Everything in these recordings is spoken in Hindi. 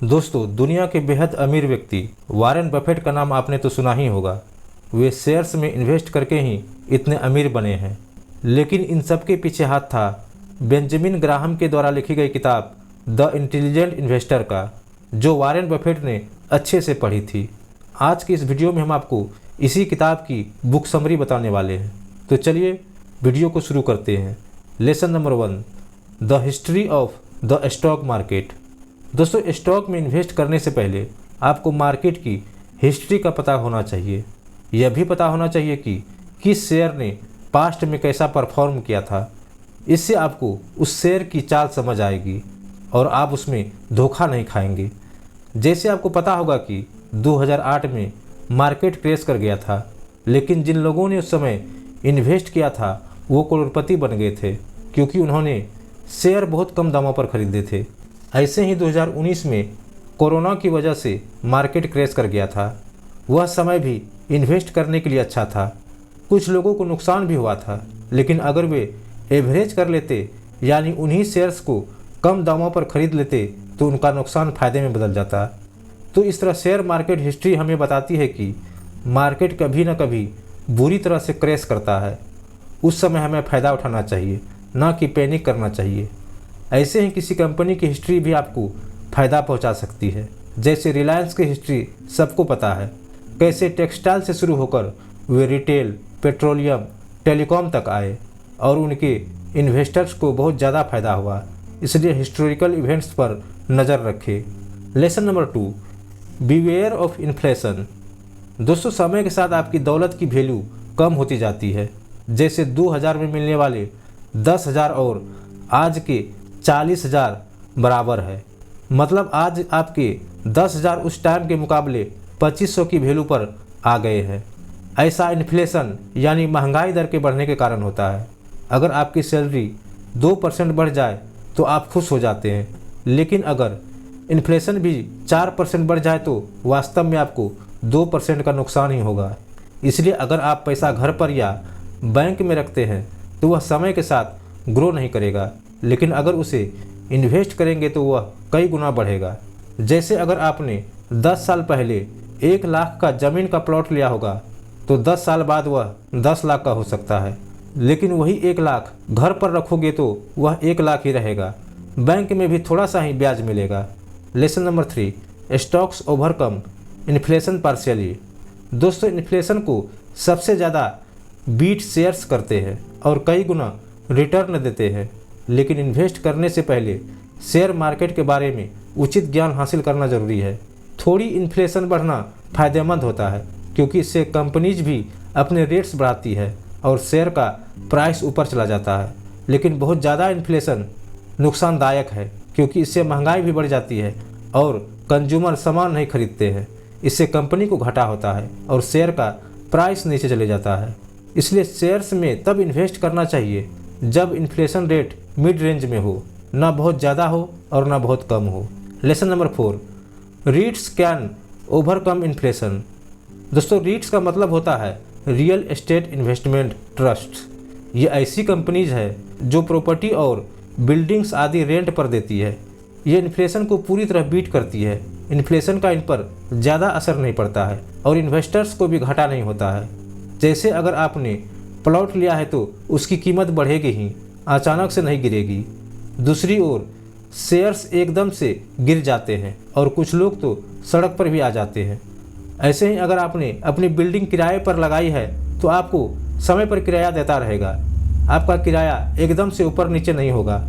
दोस्तों, दुनिया के बेहद अमीर व्यक्ति वॉरेन बफेट का नाम आपने तो सुना ही होगा। वे शेयर्स में इन्वेस्ट करके ही इतने अमीर बने हैं। लेकिन इन सब के पीछे हाथ था बेंजामिन ग्राहम के द्वारा लिखी गई किताब द इंटेलिजेंट इन्वेस्टर का, जो वॉरेन बफेट ने अच्छे से पढ़ी थी। आज की इस वीडियो में हम आपको इसी किताब की बुक समरी बताने वाले हैं। तो चलिए वीडियो को शुरू करते हैं। Lesson number 1, the history of the stock market. दोस्तों, स्टॉक में इन्वेस्ट करने से पहले आपको मार्केट की हिस्ट्री का पता होना चाहिए। यह भी पता होना चाहिए कि किस शेयर ने पास्ट में कैसा परफॉर्म किया था। इससे आपको उस शेयर की चाल समझ आएगी और आप उसमें धोखा नहीं खाएंगे। जैसे आपको पता होगा कि 2008 में मार्केट क्रैश कर गया था, लेकिन जिन लोगों ने उस समय इन्वेस्ट किया था वो करोड़पति बन गए थे, क्योंकि उन्होंने शेयर बहुत कम दामों पर खरीदे थे। ऐसे ही 2019 में कोरोना की वजह से मार्केट क्रैश कर गया था। वह समय भी इन्वेस्ट करने के लिए अच्छा था। कुछ लोगों को नुकसान भी हुआ था, लेकिन अगर वे एवरेज कर लेते, यानी उन्हीं शेयर्स को कम दामों पर खरीद लेते, तो उनका नुकसान फ़ायदे में बदल जाता। तो इस तरह शेयर मार्केट हिस्ट्री हमें बताती है कि मार्केट कभी न कभी बुरी तरह से क्रैश करता है। उस समय हमें फ़ायदा उठाना चाहिए, ना कि पैनिक करना चाहिए। ऐसे ही किसी कंपनी की हिस्ट्री भी आपको फ़ायदा पहुंचा सकती है। जैसे रिलायंस की हिस्ट्री सबको पता है, कैसे टेक्सटाइल से शुरू होकर वे रिटेल, पेट्रोलियम, टेलीकॉम तक आए और उनके इन्वेस्टर्स को बहुत ज़्यादा फ़ायदा हुआ। इसलिए हिस्टोरिकल इवेंट्स पर नज़र रखें। Lesson number 2, beware of inflation. दोस्तों, समय के साथ आपकी दौलत की वैल्यू कम होती जाती है। जैसे 2000 में मिलने वाले 10,000 और आज के 40,000 बराबर है। मतलब आज आपके 10,000 उस टाइम के मुकाबले 2500 की वैल्यू पर आ गए हैं। ऐसा इन्फ्लेशन यानी महंगाई दर के बढ़ने के कारण होता है। अगर आपकी सैलरी 2% बढ़ जाए तो आप खुश हो जाते हैं, लेकिन अगर इन्फ्लेशन भी 4% बढ़ जाए तो वास्तव में आपको 2% का नुकसान ही होगा। इसलिए अगर आप पैसा घर पर या बैंक में रखते हैं तो वह समय के साथ ग्रो नहीं करेगा, लेकिन अगर उसे इन्वेस्ट करेंगे तो वह कई गुना बढ़ेगा। जैसे अगर आपने 10 साल पहले 1 लाख का ज़मीन का प्लॉट लिया होगा, तो 10 साल बाद वह 10 लाख का हो सकता है। लेकिन वही 1 लाख घर पर रखोगे तो वह 1 लाख ही रहेगा। बैंक में भी थोड़ा सा ही ब्याज मिलेगा। Lesson number 3, stocks overcome inflation partially. दोस्तों, इन्फ्लेशन को सबसे ज़्यादा बीट शेयर्स करते हैं और कई गुना रिटर्न देते हैं। लेकिन इन्वेस्ट करने से पहले शेयर मार्केट के बारे में उचित ज्ञान हासिल करना ज़रूरी है। थोड़ी इन्फ्लेशन बढ़ना फ़ायदेमंद होता है, क्योंकि इससे कंपनीज भी अपने रेट्स बढ़ाती है और शेयर का प्राइस ऊपर चला जाता है। लेकिन बहुत ज़्यादा इन्फ्लेशन नुकसानदायक है, क्योंकि इससे महंगाई भी बढ़ जाती है और कंज्यूमर सामान नहीं खरीदते हैं। इससे कंपनी को घाटा होता है और शेयर का प्राइस नीचे चले जाता है। इसलिए शेयर्स में तब इन्वेस्ट करना चाहिए जब इन्फ्लेशन रेट मिड रेंज में हो, ना बहुत ज़्यादा हो और ना बहुत कम हो। Lesson number 4, रीट्स can overcome inflation. दोस्तों, रीट्स का मतलब होता है रियल एस्टेट इन्वेस्टमेंट ट्रस्ट। ये ऐसी कंपनीज है जो प्रॉपर्टी और बिल्डिंग्स आदि रेंट पर देती है। ये इन्फ्लेशन को पूरी तरह बीट करती है। इन्फ्लेशन का इन पर ज़्यादा असर नहीं पड़ता है और इन्वेस्टर्स को भी घाटा नहीं होता है। जैसे अगर आपने प्लॉट लिया है तो उसकी कीमत बढ़ेगी ही, अचानक से नहीं गिरेगी। दूसरी ओर शेयर्स एकदम से गिर जाते हैं और कुछ लोग तो सड़क पर भी आ जाते हैं। ऐसे ही अगर आपने अपनी बिल्डिंग किराए पर लगाई है तो आपको समय पर किराया देता रहेगा। आपका किराया एकदम से ऊपर नीचे नहीं होगा।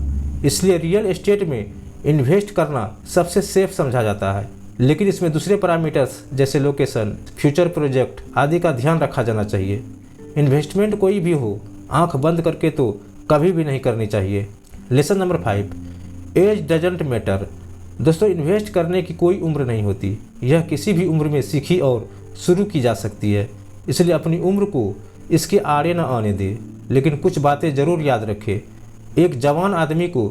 इसलिए रियल एस्टेट में इन्वेस्ट करना सबसे सेफ समझा जाता है। लेकिन इसमें दूसरे पैरामीटर्स जैसे लोकेशन, फ्यूचर प्रोजेक्ट आदि का ध्यान रखा जाना चाहिए। इन्वेस्टमेंट कोई भी हो, आंख बंद करके तो कभी भी नहीं करनी चाहिए। Lesson number 5, age doesn't matter. दोस्तों, इन्वेस्ट करने की कोई उम्र नहीं होती। यह किसी भी उम्र में सीखी और शुरू की जा सकती है। इसलिए अपनी उम्र को इसके आड़े न आने दे। लेकिन कुछ बातें ज़रूर याद रखें। एक जवान आदमी को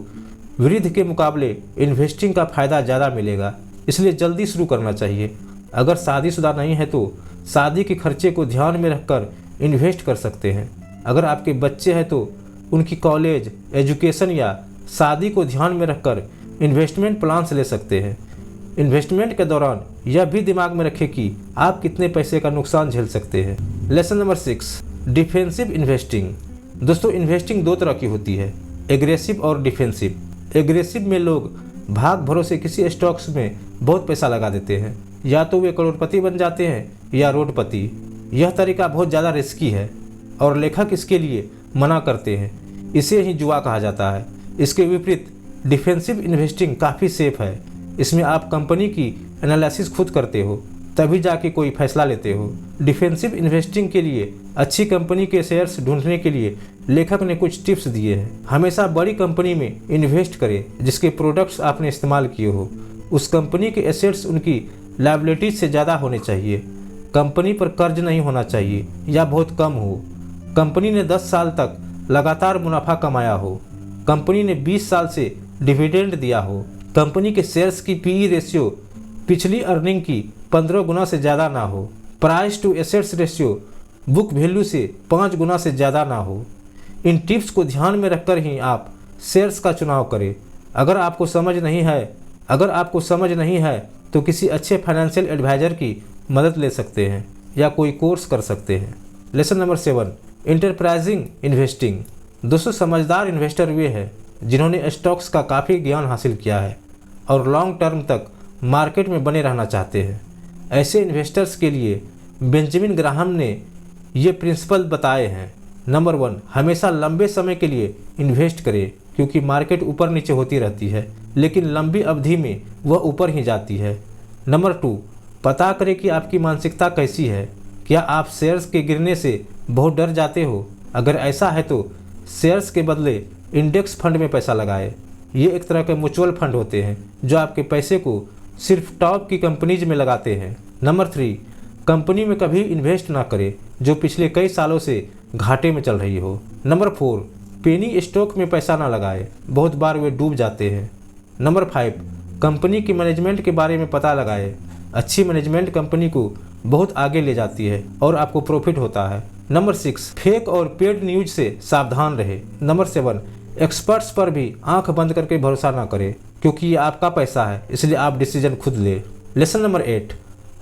वृद्ध के मुकाबले इन्वेस्टिंग का फ़ायदा ज़्यादा मिलेगा, इसलिए जल्दी शुरू करना चाहिए। अगर शादीशुदा नहीं है तो शादी के खर्चे को ध्यान में रखकर इन्वेस्ट कर सकते हैं। अगर आपके बच्चे हैं तो उनकी कॉलेज, एजुकेशन या शादी को ध्यान में रखकर इन्वेस्टमेंट प्लान्स ले सकते हैं। इन्वेस्टमेंट के दौरान यह भी दिमाग में रखें कि आप कितने पैसे का नुकसान झेल सकते हैं। Lesson number 6, defensive investing. दोस्तों, इन्वेस्टिंग दो तरह की होती है, एग्रेसिव और डिफेंसिव। एग्रेसिव में लोग भाग भरोसे किसी स्टॉक्स में बहुत पैसा लगा देते हैं, या तो वे करोड़पति बन जाते हैं या रोडपति। यह तरीका बहुत ज़्यादा रिस्की है और लेखक इसके लिए मना करते हैं, इसे ही जुआ कहा जाता है। इसके विपरीत डिफेंसिव इन्वेस्टिंग काफ़ी सेफ है। इसमें आप कंपनी की एनालिसिस खुद करते हो, तभी जाके कोई फैसला लेते हो। डिफेंसिव इन्वेस्टिंग के लिए अच्छी कंपनी के शेयर्स ढूंढने के लिए लेखक ने कुछ टिप्स दिए हैं। हमेशा बड़ी कंपनी में इन्वेस्ट करें जिसके प्रोडक्ट्स आपने इस्तेमाल किए हो। उस कंपनी के एसेट्स उनकी लायबिलिटीज से ज़्यादा होने चाहिए। कंपनी पर कर्ज नहीं होना चाहिए या बहुत कम हो। कंपनी ने 10 साल तक लगातार मुनाफा कमाया हो। कंपनी ने 20 साल से डिविडेंड दिया हो। कंपनी के शेयर्स की पीई रेशियो पिछली अर्निंग की 15 गुना से ज़्यादा ना हो। Price to assets ratio book value से 5 गुना से ज़्यादा ना हो। इन टिप्स को ध्यान में रखकर ही आप शेयर्स का चुनाव करें। अगर आपको समझ नहीं है तो किसी अच्छे फाइनेंशियल एडवाइज़र की मदद ले सकते हैं या कोई कोर्स कर सकते हैं। Lesson number 7, enterprising investing. दोस्तों, समझदार इन्वेस्टर वे हैं जिन्होंने स्टॉक्स का काफ़ी ज्ञान हासिल किया है और लॉन्ग टर्म तक मार्केट में बने रहना चाहते हैं। ऐसे इन्वेस्टर्स के लिए बेंजामिन ग्राहम ने ये प्रिंसिपल बताए हैं। नंबर 1, हमेशा लंबे समय के लिए इन्वेस्ट करें क्योंकि मार्केट ऊपर नीचे होती रहती है, लेकिन लंबी अवधि में वह ऊपर ही जाती है। नंबर 2, पता करें कि आपकी मानसिकता कैसी है। क्या आप शेयर्स के गिरने से बहुत डर जाते हो? अगर ऐसा है तो शेयर्स के बदले इंडेक्स फंड में पैसा लगाएं। ये एक तरह के म्यूचुअल फंड होते हैं जो आपके पैसे को सिर्फ टॉप की कंपनीज में लगाते हैं। नंबर 3, कंपनी में कभी इन्वेस्ट ना करें जो पिछले कई सालों से घाटे में चल रही हो। नंबर 4, पेनी स्टॉक में पैसा ना लगाएं, बहुत बार वे डूब जाते हैं। नंबर 5, कंपनी की मैनेजमेंट के बारे में पता लगाएं। अच्छी मैनेजमेंट कंपनी को बहुत आगे ले जाती है और आपको प्रॉफिट होता है। नंबर 6, फेक और पेड न्यूज से सावधान रहे। नंबर 7, एक्सपर्ट्स पर भी आंख बंद करके भरोसा ना करें क्योंकि ये आपका पैसा है, इसलिए आप डिसीजन खुद ले। Lesson number 8,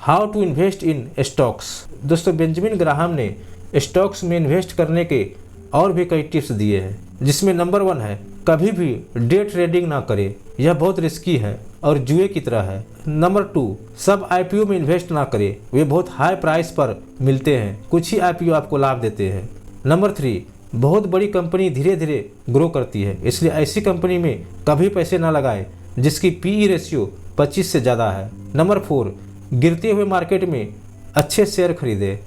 how to invest in stocks. दोस्तों, बेंजामिन ग्राहम ने स्टॉक्स में इन्वेस्ट करने के और भी कई टिप्स दिए हैं, जिसमें नंबर 1 है, कभी भी डे ट्रेडिंग ना करें, यह बहुत रिस्की है और जुए की तरह है। नंबर 2, सब आईपीओ में इन्वेस्ट ना करें, वे बहुत हाई प्राइस पर मिलते हैं, कुछ ही आईपीओ आपको लाभ देते हैं। नंबर 3, बहुत बड़ी कंपनी धीरे धीरे ग्रो करती है, इसलिए ऐसी कंपनी में कभी पैसे ना लगाएं जिसकी पीई रेशियो 25 से ज़्यादा है। नंबर 4, गिरते हुए मार्केट में अच्छे शेयर खरीदें।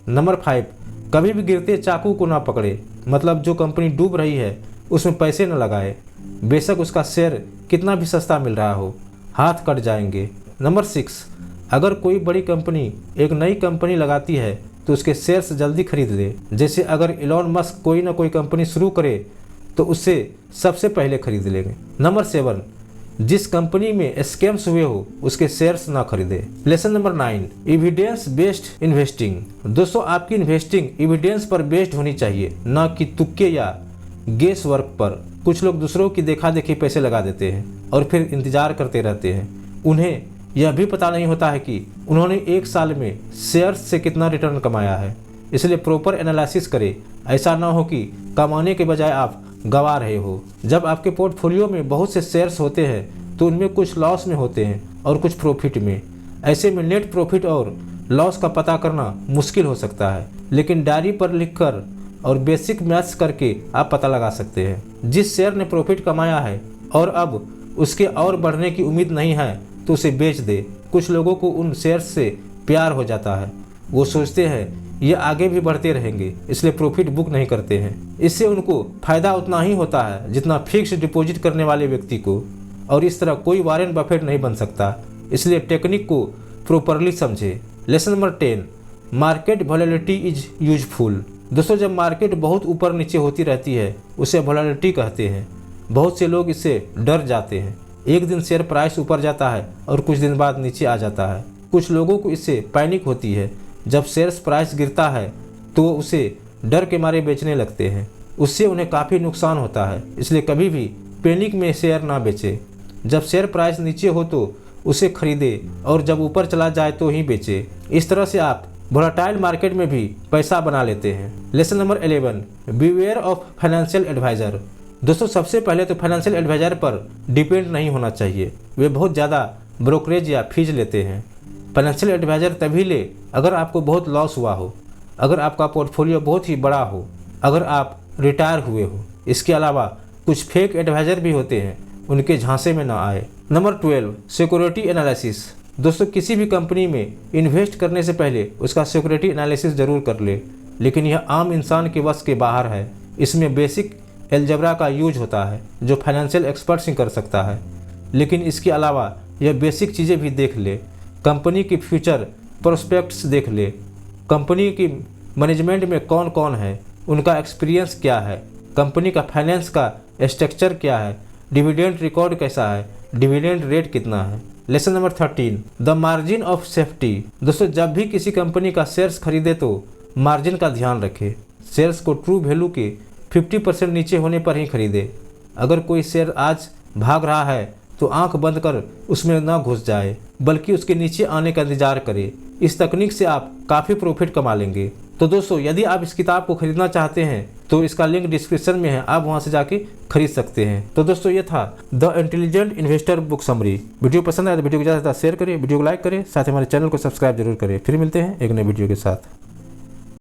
नंबर 5, कभी भी गिरते चाकू को ना पकड़े, मतलब जो कंपनी डूब रही है उसमें पैसे न लगाए, बेशक उसका शेयर कितना भी सस्ता मिल रहा हो, हाथ कट जाएंगे। नंबर 6, अगर कोई बड़ी कंपनी एक नई कंपनी लगाती है तो उसके शेयर्स जल्दी खरीद ले। जैसे अगर इलॉन मस्क कोई ना कोई कंपनी शुरू करे तो उससे सबसे पहले खरीद लेंगे। नंबर 7, जिस कंपनी में स्कैम्स हुए हो उसके शेयर्स ना खरीदे। Lesson number 9, evidence based investing. दोस्तों, आपकी इन्वेस्टिंग एविडेंस पर बेस्ड होनी चाहिए, न कि तुक्के या गेस वर्क पर। कुछ लोग दूसरों की देखा देखी पैसे लगा देते हैं और फिर इंतजार करते रहते हैं। उन्हें यह भी पता नहीं होता है कि उन्होंने 1 साल में शेयर्स से कितना रिटर्न कमाया है। इसलिए प्रॉपर एनालिसिस करें, ऐसा ना हो कि कमाने के बजाय आप गंवा रहे हो। जब आपके पोर्टफोलियो में बहुत से शेयर्स होते हैं तो उनमें कुछ लॉस में होते हैं और कुछ प्रॉफिट में। ऐसे में नेट प्रॉफिट और लॉस का पता करना मुश्किल हो सकता है, लेकिन डायरी पर लिखकर और बेसिक मैथ्स करके आप पता लगा सकते हैं। जिस शेयर ने प्रॉफिट कमाया है और अब उसके और बढ़ने की उम्मीद नहीं है तो उसे बेच दे। कुछ लोगों को उन शेयर्स से प्यार हो जाता है, वो सोचते हैं ये आगे भी बढ़ते रहेंगे, इसलिए प्रॉफिट बुक नहीं करते हैं। इससे उनको फ़ायदा उतना ही होता है जितना फिक्स डिपॉजिट करने वाले व्यक्ति को, और इस तरह कोई वॉरेन बफेट नहीं बन सकता। इसलिए टेक्निक को प्रॉपरली समझे। Lesson number 10, market volatility is useful. दोस्तों, जब मार्केट बहुत ऊपर नीचे होती रहती है उसे वॉलेटिलिटी कहते हैं। बहुत से लोग इससे डर जाते हैं। एक दिन शेयर प्राइस ऊपर जाता है और कुछ दिन बाद नीचे आ जाता है। कुछ लोगों को इससे पैनिक होती है। जब शेयर्स प्राइस गिरता है तो वो उसे डर के मारे बेचने लगते हैं, उससे उन्हें काफ़ी नुकसान होता है। इसलिए कभी भी पैनिक में शेयर ना बेचें। जब शेयर प्राइस नीचे हो तो उसे खरीदे और जब ऊपर चला जाए तो ही बेचे। इस तरह से आप वोलेटाइल मार्केट में भी पैसा बना लेते हैं। Lesson number 11, beware of financial advisor. दोस्तों सबसे पहले तो फाइनेंशियल एडवाइज़र पर डिपेंड नहीं होना चाहिए, वे बहुत ज़्यादा ब्रोकरेज या फीस लेते हैं। फाइनेंशियल एडवाइज़र तभी ले अगर आपको बहुत लॉस हुआ हो, अगर आपका पोर्टफोलियो बहुत ही बड़ा हो, अगर आप रिटायर हुए हो। इसके अलावा कुछ फेक एडवाइज़र भी होते हैं, उनके झांसे में ना आए। Number 12, security analysis. दोस्तों किसी भी कंपनी में इन्वेस्ट करने से पहले उसका सिक्योरिटी एनालिसिस ज़रूर कर ले, लेकिन यह आम इंसान के वश के बाहर है। इसमें बेसिक एल्जेब्रा का यूज होता है जो फाइनेंशियल एक्सपर्ट्स ही कर सकता है, लेकिन इसके अलावा यह बेसिक चीज़ें भी देख ले। कंपनी की फ्यूचर प्रोस्पेक्ट्स देख ले, कंपनी की मैनेजमेंट में कौन कौन है, उनका एक्सपीरियंस क्या है, कंपनी का फाइनेंस का स्ट्रक्चर क्या है, डिविडेंड रिकॉर्ड कैसा है, डिविडेंड रेट कितना है। Lesson number 13, the margin of safety. दोस्तों जब भी किसी कंपनी का शेयर्स खरीदे तो मार्जिन का ध्यान रखें। शेयर्स को ट्रू वैल्यू के 50% नीचे होने पर ही खरीदे। अगर कोई शेयर आज भाग रहा है तो आंख बंद कर उसमें ना घुस जाए, बल्कि उसके नीचे आने का इंतजार करे। इस तकनीक से आप काफ़ी प्रॉफिट कमा लेंगे। तो दोस्तों यदि आप इस किताब को खरीदना चाहते हैं तो इसका लिंक डिस्क्रिप्शन में है, आप वहां से जाके खरीद सकते हैं। तो दोस्तों ये था the intelligent investor book summary. Video पसंद आया तो वीडियो को ज़्यादा से ज़्यादा शेयर करें, वीडियो को लाइक करें, साथ ही हमारे चैनल को सब्सक्राइब जरूर करें। फिर मिलते हैं एक नए वीडियो के साथ।